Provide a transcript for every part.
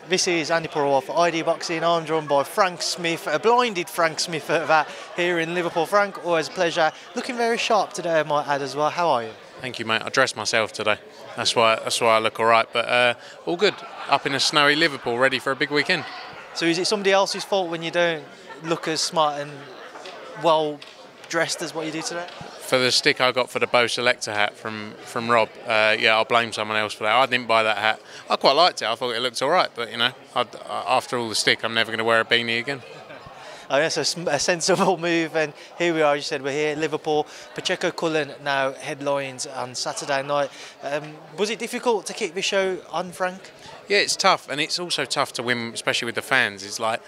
This is Andi Purewal for ID Boxing. I'm joined by Frank Smith, a blinded Frank Smith at that here in Liverpool. Frank, always a pleasure. Looking very sharp today, I might add as well. How are you? Thank you, mate. I dressed myself today. That's why I look all right. But all good. Up in a snowy Liverpool, ready for a big weekend. So is it somebody else's fault when you don't look as smart and well dressed as what you do today? For the stick I got for the Bow Selector hat from Rob, yeah, I'll blame someone else for that. I didn't buy that hat. I quite liked it. I thought it looked all right. But, you know, after all the stick, I'm never going to wear a beanie again. Oh, yes, a sensible move, and here we are. You said we're here at Liverpool. Pacheco-Cullen now headlines on Saturday night. Was it difficult to keep the show on, Frank? Yeah, it's tough, and it's also tough to win, especially with the fans. It's like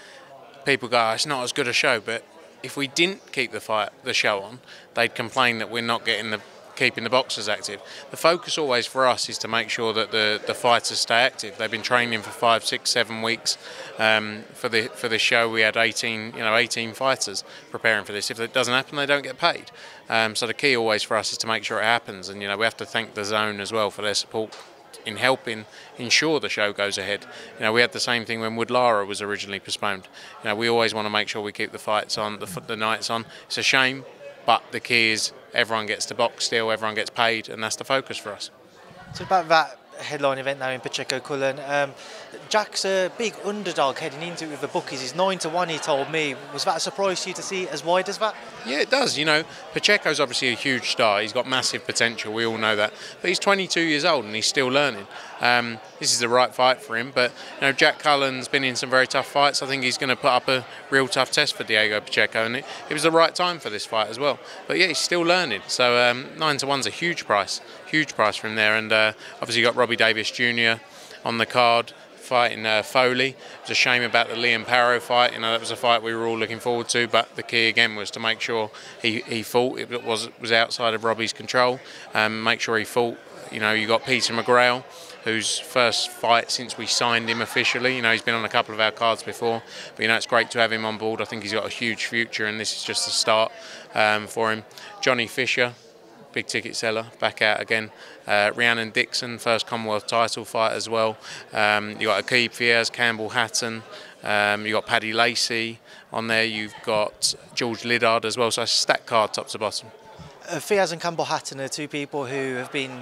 people go, oh, it's not as good a show, but if we didn't keep the show on, they'd complain that we're not keeping the boxers active. The focus always for us is to make sure that the fighters stay active. They've been training for 5, 6, 7 weeks. For the show, we had 18 fighters preparing for this. If it doesn't happen, they don't get paid. So the key always for us is to make sure it happens. And we have to thank the Zone as well for their support in helping ensure the show goes ahead. We had the same thing when Wood Lara was originally postponed. We always want to make sure we keep the fights on, the nights on. It's a shame, but the key is everyone gets to box still, everyone gets paid, and that's the focus for us. So about that headline event now in Pacheco-Cullen, Jack's a big underdog heading into it with the bookies. He's 9-1, he told me. Was that a surprise to you to see as wide as that? Yeah, it does. Pacheco's obviously a huge star. He's got massive potential. We all know that. But he's 22 years old and he's still learning. This is the right fight for him. But Jack Cullen's been in some very tough fights. I think he's going to put up a real tough test for Diego Pacheco, and it was the right time for this fight as well. But yeah, he's still learning. So 9-1's a huge price from there. And obviously you got Robbie Davis Jr. on the card, fighting Foley. It was a shame about the Liam Parrow fight. That was a fight we were all looking forward to, but the key again was to make sure he fought. It was outside of Robbie's control. Make sure he fought. You got Peter McGrail, whose first fight since we signed him officially. He's been on a couple of our cards before, but it's great to have him on board. I think he's got a huge future, and this is just the start for him. Johnny Fisher, big ticket seller, back out again. Rhiannon Dixon, first Commonwealth title fight as well. You got Aqib, Fiaz, Campbell, Hatton. You got Paddy Lacey on there. You've got George Liddard as well. So it's a stacked card, top to bottom. Fiaz and Campbell Hatton are two people who have been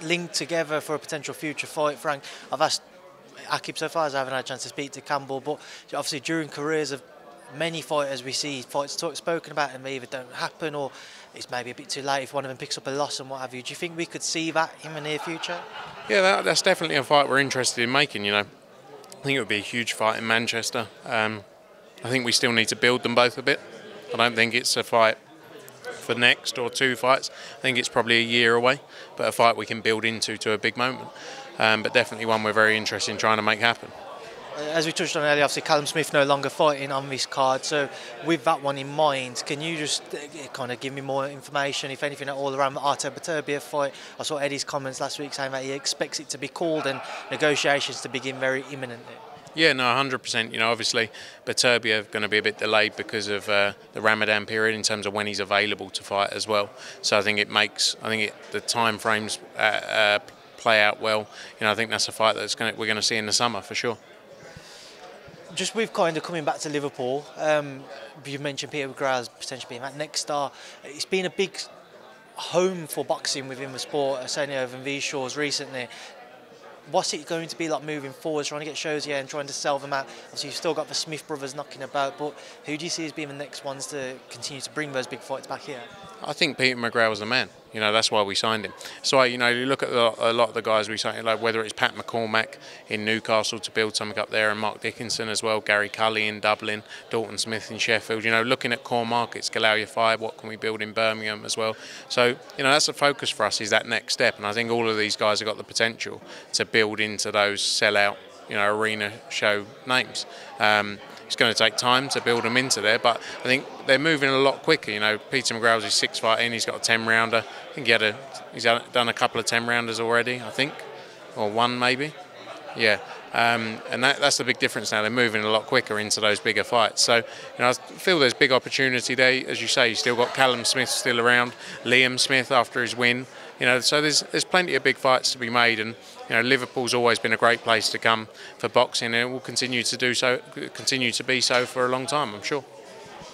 linked together for a potential future fight. Frank, I've asked Aqib so far, as I haven't had a chance to speak to Campbell, but obviously during careers of many fighters, we see fights spoken about and they either don't happen or it's maybe a bit too late if one of them picks up a loss and what have you. Do you think we could see that in the near future? Yeah, that's definitely a fight we're interested in making. I think it would be a huge fight in Manchester. I think we still need to build them both a bit. I don't think it's a fight for next or 2 fights. I think it's probably a year away, but a fight we can build to a big moment. But definitely one we're very interested in trying to make happen. As we touched on earlier, obviously Callum Smith no longer fighting on this card, so with that one in mind, can you just kind of give me more information, if anything at all, around the Artur Beterbiev fight? I saw Eddie's comments last week saying that he expects it to be called and negotiations to begin very imminently. Yeah, no, 100%. Obviously Beterbiev going to be a bit delayed because of the Ramadan period in terms of when he's available to fight as well. So I think the time frames play out well. I think that's a fight we're going to see in the summer for sure. Just with kind of coming back to Liverpool, you mentioned Peter McGrail's potentially being that next star. It's been a big home for boxing within the sport, certainly over in these shores recently. What's it going to be like moving forward, trying to get shows here and trying to sell them out? Obviously, you've still got the Smith brothers knocking about, but who do you see as being the next ones to continue to bring those big fights back here? I think Peter McGrail was the man. That's why we signed him. So, you look at a lot of the guys we signed, like whether it's Pat McCormack in Newcastle to build something up there, and Mark Dickinson as well, Gary Cully in Dublin, Dalton Smith in Sheffield. Looking at core markets, Galaway 5, what can we build in Birmingham as well? So, that's the focus for us, is that next step. And I think all of these guys have got the potential to build into those sell-out, arena show names. It's going to take time to build them into there, but I think they're moving a lot quicker. Peter McGrail's his 6th fight in, he's got a 10-rounder. I think he's done a couple of 10-rounders already, I think, or one maybe. Yeah, and that's the big difference now. They're moving a lot quicker into those bigger fights. So, I feel there's big opportunity there. As you say, you still got Callum Smith still around, Liam Smith after his win. So there's plenty of big fights to be made, and Liverpool's always been a great place to come for boxing, and it will continue to do so, continue to be so for a long time, I'm sure.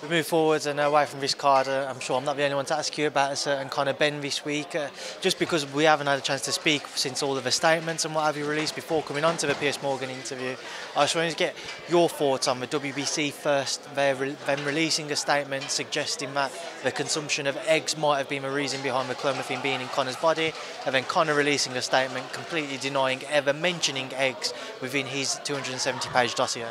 We move forwards and away from this card. I'm sure I'm not the only one to ask you about a certain Conor Benn this week, just because we haven't had a chance to speak since all of the statements and what have you released before coming on to the Piers Morgan interview. I just wanted to get your thoughts on the WBC first, them releasing a statement suggesting that the consumption of eggs might have been the reason behind the clomiphene being in Conor's body, and then Conor releasing a statement completely denying ever mentioning eggs within his 270-page dossier.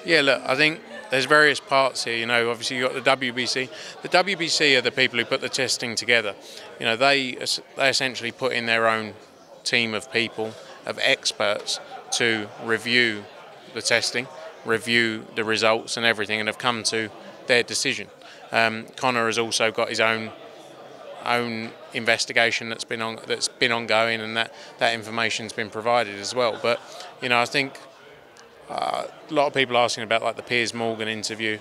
Yeah, look, I think there's various parts here. Obviously you've got the WBC. The WBC are the people who put the testing together. They essentially put in their own team of people, of experts, to review the testing, review the results and everything, and have come to their decision. Conor has also got his own investigation that's been ongoing, and that information's been provided as well. But I think. A lot of people asking about like the Piers Morgan interview.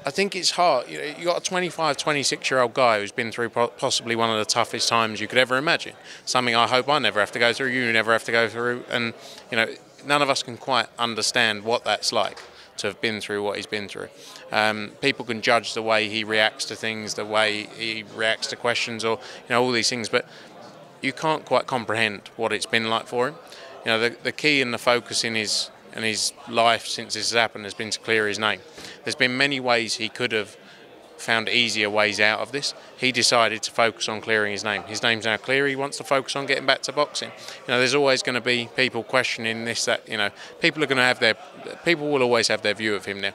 I think it's hard. You got a 25, 26-year-old guy who's been through possibly one of the toughest times you could ever imagine. Something I hope I never have to go through, you never have to go through. And, none of us can quite understand what that's like to have been through what he's been through. People can judge the way he reacts to things, the way he reacts to questions, or, all these things. But you can't quite comprehend what it's been like for him. The key and the focus in his life since this has happened has been to clear his name. There's been many ways he could have found easier ways out of this. He decided to focus on clearing his name. His name's now clear. He wants to focus on getting back to boxing. There's always going to be people questioning this, that. People will always have their view of him now.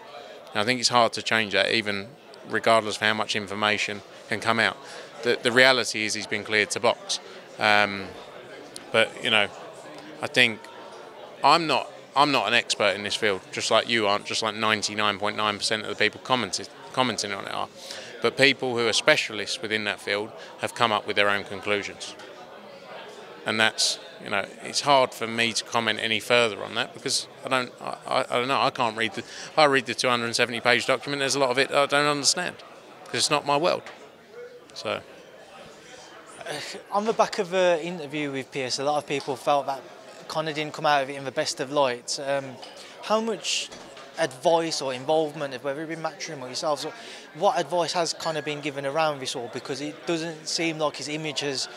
And I think it's hard to change that, even regardless of how much information can come out. The reality is he's been cleared to box. But I think I'm not an expert in this field, just like you aren't, just like 99.9% of the people commenting on it are. But people who are specialists within that field have come up with their own conclusions. And that's, it's hard for me to comment any further on that, because I don't know, I can't read I read the 270-page document. There's a lot of it I don't understand, because it's not my world. So. On the back of the interview with Piers, a lot of people felt that Conor didn't come out of it in the best of lights. How much advice or involvement, whether it be Matchroom or yourselves, what advice has Conor been given around this all? Because it doesn't seem like his image has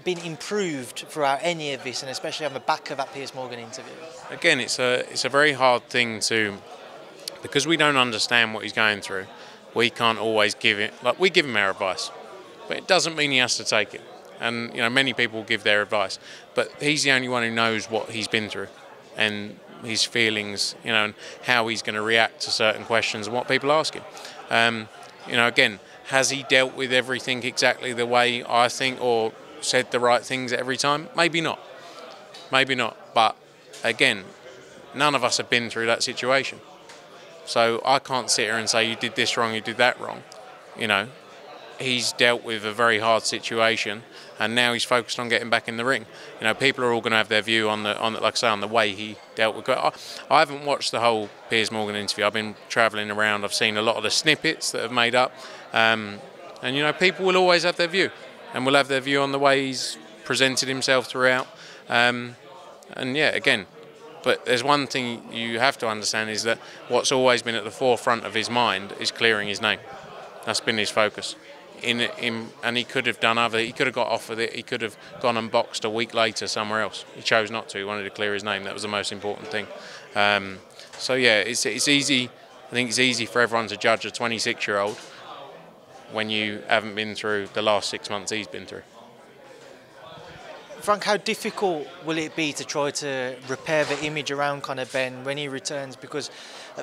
been improved throughout any of this, and especially on the back of that Piers Morgan interview. Again, it's a very hard thing to, because we don't understand what he's going through. We can't always give it, we give him our advice, but it doesn't mean he has to take it. And many people give their advice, but he's the only one who knows what he's been through, and his feelings, and how he's going to react to certain questions and what people ask him. Again, has he dealt with everything exactly the way I think, or said the right things every time? Maybe not. But again, none of us have been through that situation, so I can't sit here and say you did this wrong, you did that wrong. He's dealt with a very hard situation, and now he's focused on getting back in the ring. People are all going to have their view on the way he dealt with. I haven't watched the whole Piers Morgan interview. I've been travelling around. I've seen a lot of the snippets that have made up, and people will always have their view, and will have their view on the way he's presented himself throughout. And yeah, again, but there's one thing you have to understand, is that what's always been at the forefront of his mind is clearing his name. That's been his focus. And he could have done he could have got off with it, he could have gone and boxed a week later somewhere else. He chose not to. He wanted to clear his name. That was the most important thing. So yeah, it's easy. I think it's easy for everyone to judge a 26-year-old when you haven't been through the last 6 months he's been through. Frank, how difficult will it be to try to repair the image around Conor Benn when he returns? Because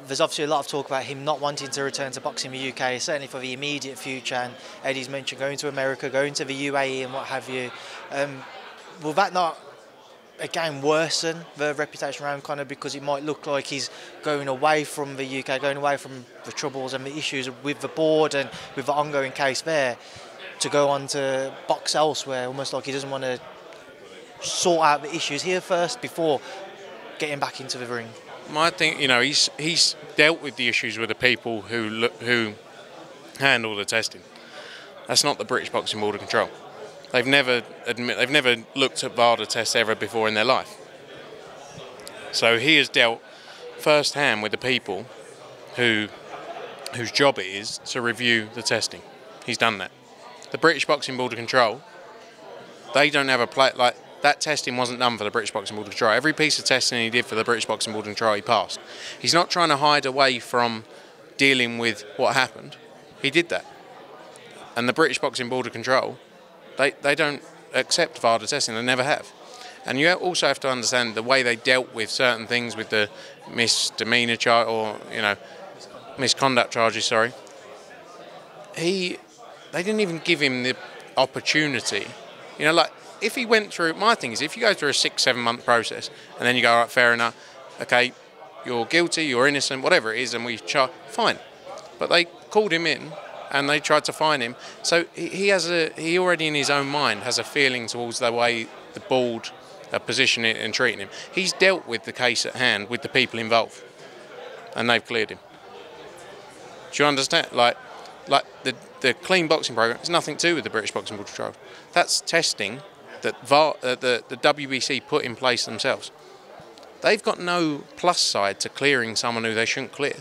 there's obviously a lot of talk about him not wanting to return to boxing in the UK, certainly for the immediate future. And Eddie's mentioned going to America, going to the UAE and what have you. Will that not, again, worsen the reputation around Conor, because it might look like he's going away from the UK, going away from the troubles and the issues with the board and with the ongoing case there, to go on to box elsewhere, almost like he doesn't want to sort out the issues here first before getting back into the ring? I think, you know, he's dealt with the issues with the people who handle the testing. That's not the British Boxing Board of Control. They've never looked at VADA tests ever before in their life. So he has dealt first hand with the people whose job it is to review the testing. He's done that. The British Boxing Board of Control, they don't have a play like that. Testing wasn't done for the British Boxing Board of Control. Every piece of testing he did for the British Boxing Board of Control, he passed. He's not trying to hide away from dealing with what happened. He did that. And the British Boxing Board of Control, they don't accept VADA testing. They never have. And you also have to understand the way they dealt with certain things, with the misdemeanor charge, or, you know, misconduct charges, sorry. They didn't even give him the opportunity. You know, like, if he went through, my thing is, if you go through a 6-7 month process and then you go, all right, fair enough, okay, you're guilty, you're innocent, whatever it is, and we charge, fine. But they called him in and they tried to fine him. So he already in his own mind has a feeling towards the way the board are positioning it and treating him. He's dealt with the case at hand with the people involved, and they've cleared him. Do you understand? Like the clean boxing program has nothing to do with the British Boxing Board of Control. That's testing that the WBC put in place themselves. They've got no plus side to clearing someone who they shouldn't clear.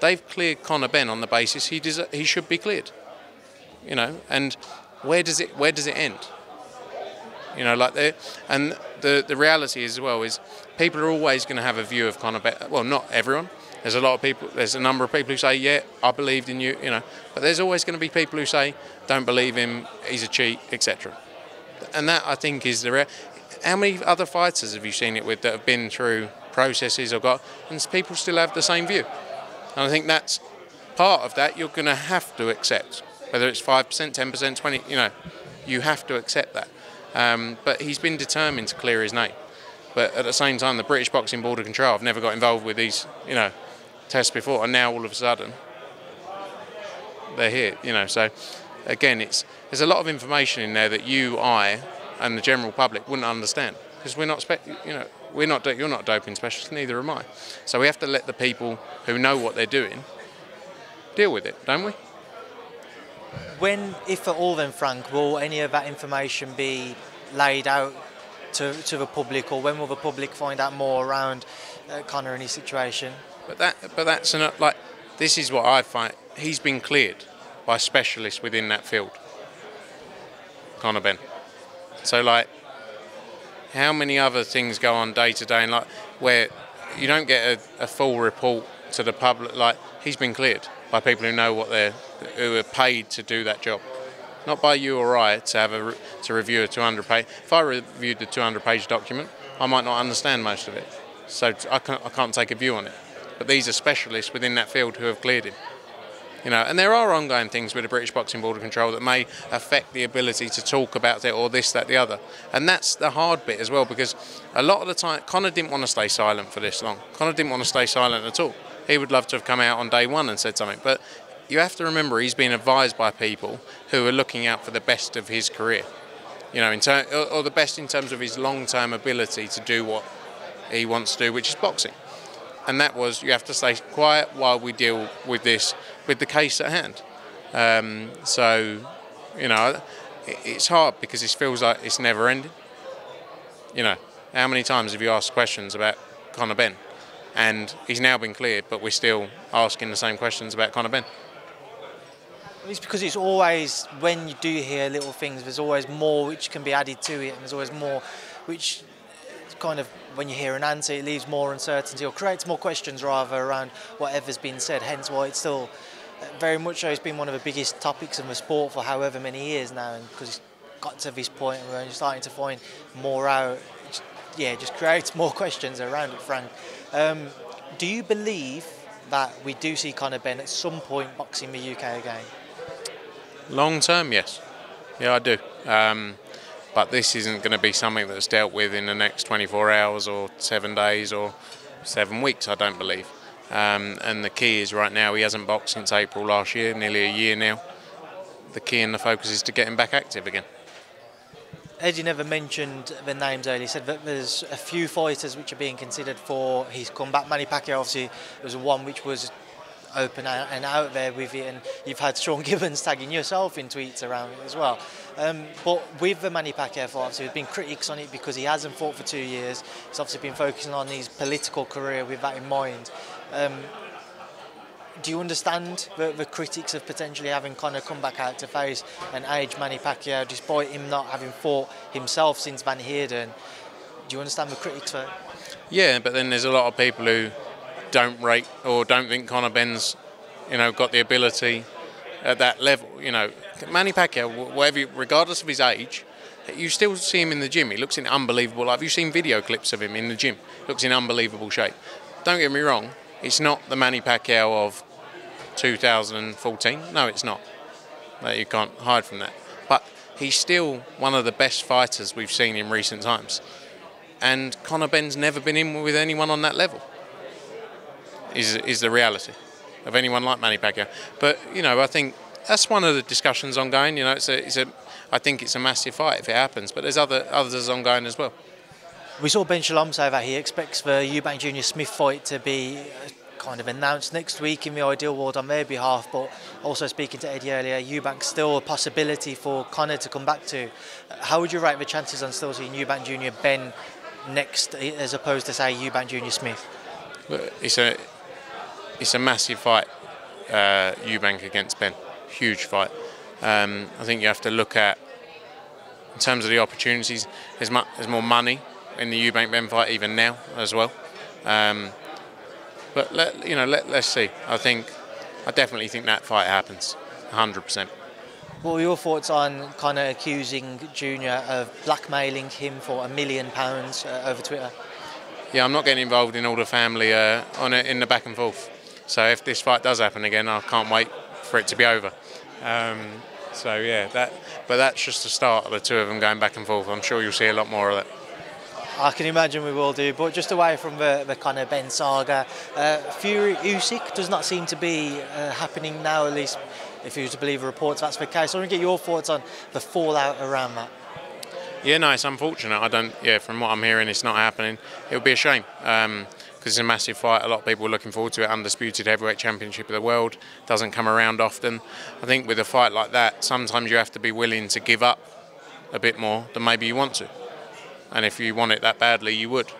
They've cleared Conor Benn on the basis he should be cleared. You know, and where does it end? You know, like the reality as well is people are always going to have a view of Conor Benn. Well, not everyone. There's a lot of people. There's a number of people who say, "Yeah, I believed in you," you know. But there's always going to be people who say, "Don't believe him. He's a cheat," etc. And that, I think, is the. How many other fighters have you seen it with that have been through processes or got, and people still have the same view? And I think that's part of that. You're going to have to accept, whether it's 5%, 10%, 20%. You know, you have to accept that. But he's been determined to clear his name. But at the same time, the British Boxing Board of Control have never got involved with these, you know, tests before, and now all of a sudden they're here. You know, so again, there's a lot of information in there that you, I, and the general public wouldn't understand, because we're not, you're not doping specialists, neither am I. So we have to let the people who know what they're doing deal with it, don't we? When, if at all then, Frank, will any of that information be laid out to the public, or when will the public find out more around Conor and his situation? But that's like, this is what I find. He's been cleared by specialists within that field, Conor Benn. So, like, how many other things go on day to day, and like where you don't get a full report to the public? Like, he's been cleared by people who know who are paid to do that job, not by you or I to review a 200-page. If I reviewed the 200-page document, I might not understand most of it, so I can't take a view on it. But these are specialists within that field who have cleared him. You know, and there are ongoing things with the British Boxing Board of Control that may affect the ability to talk about it, or this, that, the other. And that's the hard bit as well, because a lot of the time, Conor didn't want to stay silent for this long. Conor didn't want to stay silent at all. He would love to have come out on day one and said something. But you have to remember, he's been advised by people who are looking out for the best of his career. You know, or the best in terms of his long-term ability to do what he wants to do, which is boxing. And that was, you have to stay quiet while we deal with this, with the case at hand. So, you know, it's hard because it feels like it's never ending. You know, how many times have you asked questions about Conor Benn? And he's now been cleared, but we're still asking the same questions about Conor Benn. It's because it's always, when you do hear little things, there's always more which can be added to it, and there's always more which kind of, when you hear an answer, it leaves more uncertainty or creates more questions rather around whatever's been said. Hence why it's still very much so, it's been one of the biggest topics in the sport for however many years now, and because it's got to this point where we're starting to find more out, it just creates more questions around it, Frank. Do you believe that we do see Conor Benn at some point boxing the UK again? Long term, yes. Yeah, I do. But this isn't going to be something that's dealt with in the next 24 hours or 7 days or 7 weeks, I don't believe. And the key is, right now, he hasn't boxed since April last year, nearly a year now. The key and the focus is to get him back active again. Eddie never mentioned the names earlier. He said that there's a few fighters which are being considered for his comeback. Manny Pacquiao obviously was one which was open and out there with it, and you've had Sean Gibbons tagging yourself in tweets around it as well. But with the Manny Pacquiao fight, obviously there's been critics on it because he hasn't fought for 2 years. He's obviously been focusing on his political career with that in mind. Do you understand the critics of potentially having Conor come back out to face an aged Manny Pacquiao despite him not having fought himself since Van Heerden? Do you understand the critics for it? Yeah, but then there's a lot of people who don't rate or don't think Conor Benn's, got the ability at that level. Manny Pacquiao, regardless of his age, you still see him in the gym. He looks in unbelievable life. You've seen video clips of him in the gym. Looks in unbelievable shape. Don't get me wrong, it's not the Manny Pacquiao of 2014. No, it's not. You can't hide from that. But he's still one of the best fighters we've seen in recent times. And Conor Benn's never been in with anyone on that level. Is the reality of anyone like Manny Pacquiao. But I think that's one of the discussions ongoing. I think it's a massive fight if it happens. But there's others ongoing as well. We saw Ben Shalom say that he expects the Eubank Jr Smith fight to be kind of announced next week in the ideal world on their behalf. But also speaking to Eddie earlier, Eubank's still a possibility for Conor to come back to. How would you rate the chances on still seeing Eubank Jr Ben next, as opposed to say Eubank Jr Smith? It's a massive fight, Eubank against Benn. Huge fight. I think you have to look at, in terms of the opportunities, there's more money in the Eubank-Benn fight even now as well. But let's see. I definitely think that fight happens, 100%. What were your thoughts on Conor accusing Junior of blackmailing him for £1 million over Twitter? Yeah, I'm not getting involved in all the family in the back and forth. So if this fight does happen again, I can't wait for it to be over. But that's just the start of the two of them going back and forth. I'm sure you'll see a lot more of that. I can imagine we will do, but just away from the Conor Benn saga, Fury-Usyk does not seem to be happening now, at least if you were to believe the reports that's the case. I want to get your thoughts on the fallout around that. Yeah, no, it's unfortunate. From what I'm hearing, it's not happening. It would be a shame, because it's a massive fight. A lot of people are looking forward to it. Undisputed heavyweight championship of the world doesn't come around often. I think with a fight like that, sometimes you have to be willing to give up a bit more than maybe you want to. And if you want it that badly, you would.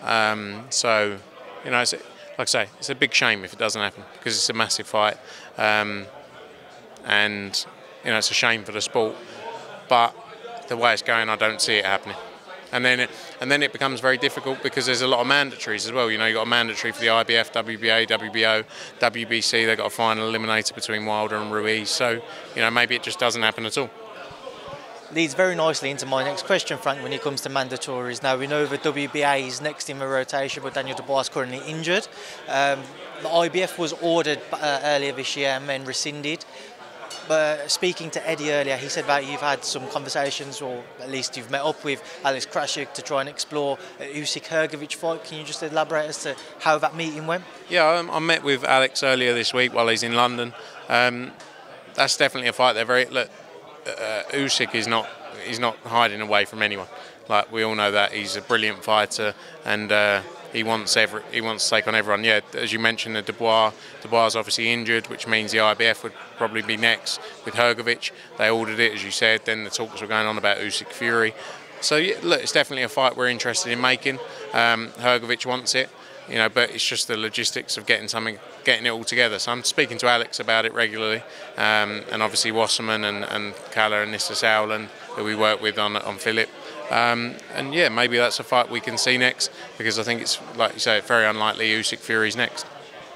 It's like I say, it's a big shame if it doesn't happen, because it's a massive fight, and it's a shame for the sport. But the way it's going, I don't see it happening. And then it becomes very difficult because there's a lot of mandatories as well. You've got a mandatory for the IBF, WBA, WBO, WBC. They've got a final eliminator between Wilder and Ruiz. So maybe it just doesn't happen at all. Leads very nicely into my next question, Frank, when it comes to mandatories. Now, we know the WBA is next in the rotation, but Daniel Dubois is currently injured. The IBF was ordered earlier this year and then rescinded. But speaking to Eddie earlier, he said that you've had some conversations, or at least you've met up with Alex Krashik to try and explore Usyk-Hrgovic fight. Can you just elaborate as to how that meeting went? Yeah, I met with Alex earlier this week while he's in London. That's definitely a fight. Usyk is not hiding away from anyone. Like, we all know that he's a brilliant fighter, and he wants to take on everyone. Yeah, as you mentioned, Dubois is obviously injured, which means the IBF would probably be next with Hrgovic. They ordered it, as you said. Then the talks were going on about Usyk Fury. So yeah, look, it's definitely a fight we're interested in making. Hrgovic wants it, but it's just the logistics of getting it all together. So I'm speaking to Alex about it regularly, and obviously Wasserman and Callum and Nissa Sauerland, who we work with on Philip. And yeah, maybe that's a fight we can see next, because I think it's, like you say, very unlikely Usyk Fury's next.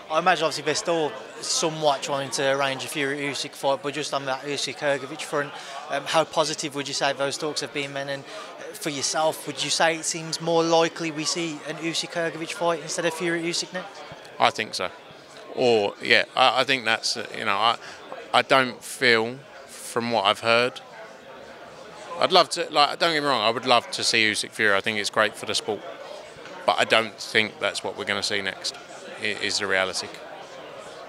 I imagine obviously they're still somewhat trying to arrange a Fury-Usyk fight, but just on that Usyk-Hrgovic front, how positive would you say those talks have been, man? And for yourself, would you say it seems more likely we see an Usyk-Hrgovic fight instead of Fury-Usyk next? I think so. Or yeah, I think that's I don't feel, from what I've heard, I'd love to, don't get me wrong, I would love to see Usyk Fury. I think it's great for the sport, but I don't think that's what we're going to see next. Is the reality.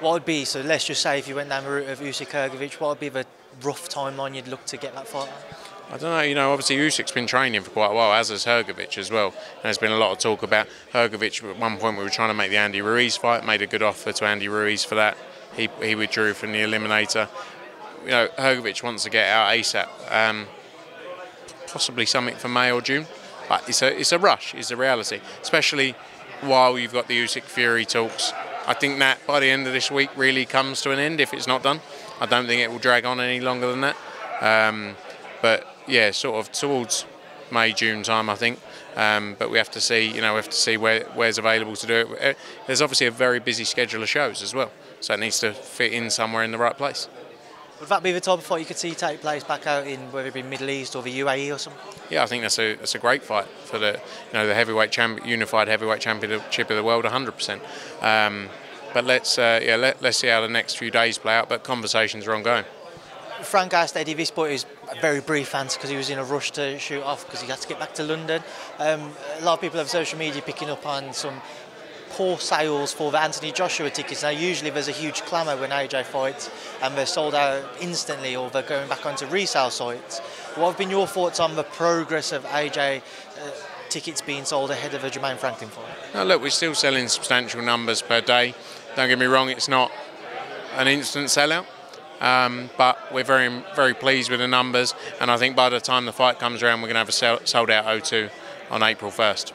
What would be, so let's just say if you went down the route of Usyk-Hrgovic, what would be the rough timeline you'd look to get that fight? I don't know, you know, obviously Usyk's been training for quite a while, as has Hrgovic as well. And there's been a lot of talk about Hrgovic. At one point we were trying to make the Andy Ruiz fight, made a good offer to Andy Ruiz for that. He withdrew from the Eliminator. You know, Hrgovic wants to get out ASAP. Possibly something for May or June. But it's a rush, is the reality. Especially while you've got the Usyk-Fury talks. I think that by the end of this week really comes to an end if it's not done. I don't think it will drag on any longer than that. But yeah, sort of towards May, June time, I think. But we have to see, you know, we have to see where's available to do it. There's obviously a very busy schedule of shows as well, so it needs to fit in somewhere in the right place. Would that be the type of fight you could see take place back out in whether it be Middle East or the UAE or something? Yeah, I think that's a great fight for the the unified heavyweight championship of the world, 100%. But let's see how the next few days play out. But conversations are ongoing. Frank asked Eddie, this boy is a very brief answer because he was in a rush to shoot off because he had to get back to London. A lot of people have social media picking up on some poor sales for the Anthony Joshua tickets. Now usually there's a huge clamour when AJ fights and they're sold out instantly or they're going back onto resale sites. What have been your thoughts on the progress of AJ tickets being sold ahead of a Jermaine Franklin fight? Now look, we're still selling substantial numbers per day. Don't get me wrong, it's not an instant sellout. But we're very, very pleased with the numbers, and I think by the time the fight comes around, we're going to have a sold out O2 on April 1st.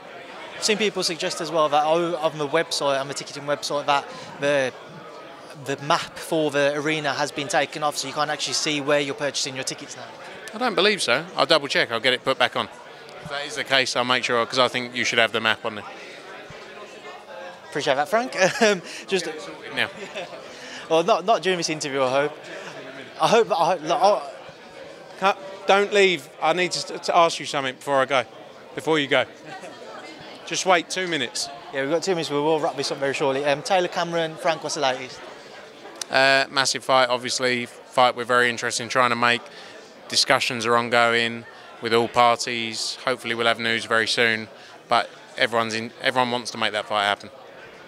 I've seen people suggest as well that on the website, on the ticketing website, that the map for the arena has been taken off, so you can't actually see where you're purchasing your tickets now. I don't believe so. I'll double check. I'll get it put back on. If that is the case, I'll make sure, because I think you should have the map on there. Appreciate that, Frank. Just now. Well, not during this interview, I hope. Don't leave. I need to ask you something before I go. Before you go. Just wait 2 minutes. Yeah, we've got 2 minutes, but we'll wrap this up very shortly. Taylor Cameron, Frank, what's the latest? Massive fight, obviously. Fight we're very interested in trying to make. Discussions are ongoing with all parties. Hopefully we'll have news very soon. But everyone wants to make that fight happen.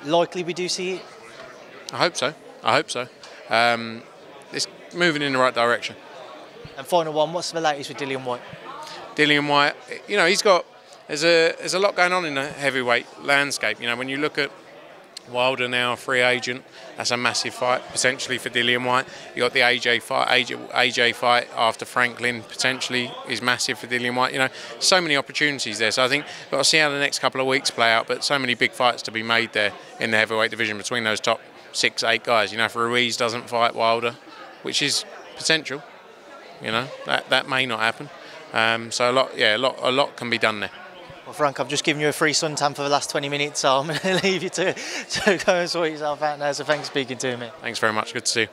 Likely we do see it? I hope so. It's moving in the right direction. And final one, what's the latest with Dillian Whyte? Dillian Whyte, you know, there's a lot going on in the heavyweight landscape. You know, when you look at Wilder now, free agent, that's a massive fight potentially for Dillian Whyte. You got the AJ fight after Franklin potentially is massive for Dillian Whyte. You know, so many opportunities there. So I think we've got to see how the next couple of weeks play out. But so many big fights to be made there in the heavyweight division between those top 6, 8 guys. You know, if Ruiz doesn't fight Wilder, which is potential, you know, that may not happen. So a lot can be done there. Well, Frank, I've just given you a free suntan for the last 20 minutes, so I'm going to leave you to go and sort yourself out now. So thanks for speaking to me. Thanks very much. Good to see you.